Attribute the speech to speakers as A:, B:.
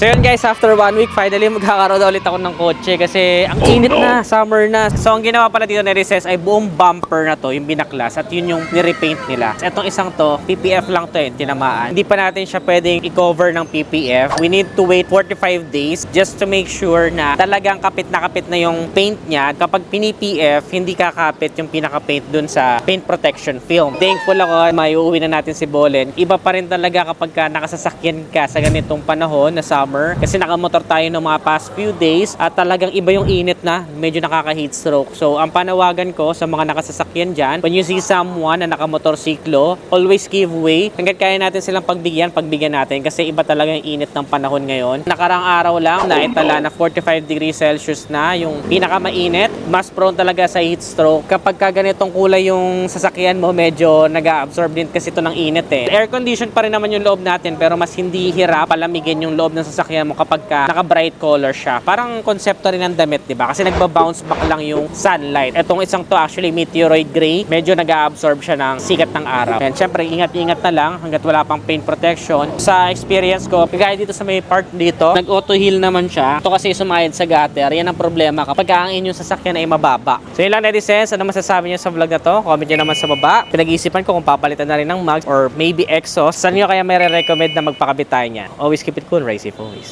A: So yun guys, after 1 week, finally magkakaroon ulit ako ng kotse kasi ang init na, summer na. So ang ginawa pala dito ni Recess ay buong bumper na to, yung binaklas at yun yung nirepaint nila. Itong isang to, PPF lang to tinamaan. Hindi pa natin siya pwedeng i-cover ng PPF. We need to wait 45 days just to make sure na talagang kapit na yung paint niya. Kapag pini-PF, hindi kakapit yung pinaka-paint dun sa paint protection film. Thankful ako, may uuwi na natin si Bolen. Iba pa rin talaga kapag nakasasakyan ka sa ganitong panahon na summer. Kasi nakamotor tayo ng mga past few days at talagang iba yung init na, medyo nakaka-heat stroke. So ang panawagan ko sa mga nakasasakyan dyan, when you see someone na nakamotorsiklo, always give way. Hanggat kaya natin silang pagbigyan natin kasi iba talaga yung init ng panahon ngayon. Nakarang araw lang, naitala na 45 degrees Celsius na yung pinakamainit. Mas prone talaga sa heat stroke. Kapag ganitong kulay yung sasakyan mo, medyo nag-absorb din kasi ito ng init Air condition pa rin naman yung loob natin pero mas hindi hirap palamigin yung loob ng sasakyan mo kapag naka-bright color siya. Parang konsepto rin ng damit, di ba? Kasi nagba-bounce back lang yung sunlight. Etong isang to actually meteoroid gray. Medyo nag-absorb siya ng sikat ng araw. And syempre, ingat-ingat na lang hanggat wala pang paint protection. Sa experience ko, kagaya dito sa may part dito, nag-auto heal naman siya. Ito kasi sumayad sa gutter. Yan ang problema kapag ang inyong sasakyan ay mababa. So yun lang, netizens. Ano masasabi niyo sa vlog na to? Comment niyo naman sa baba. Pinag-iisipan ko kung papalitan na rin ng mugs or maybe exhaust. Saan niyo kaya may re-recommend na magpakabit tayo niyan? Always keep it cool, Racy Always.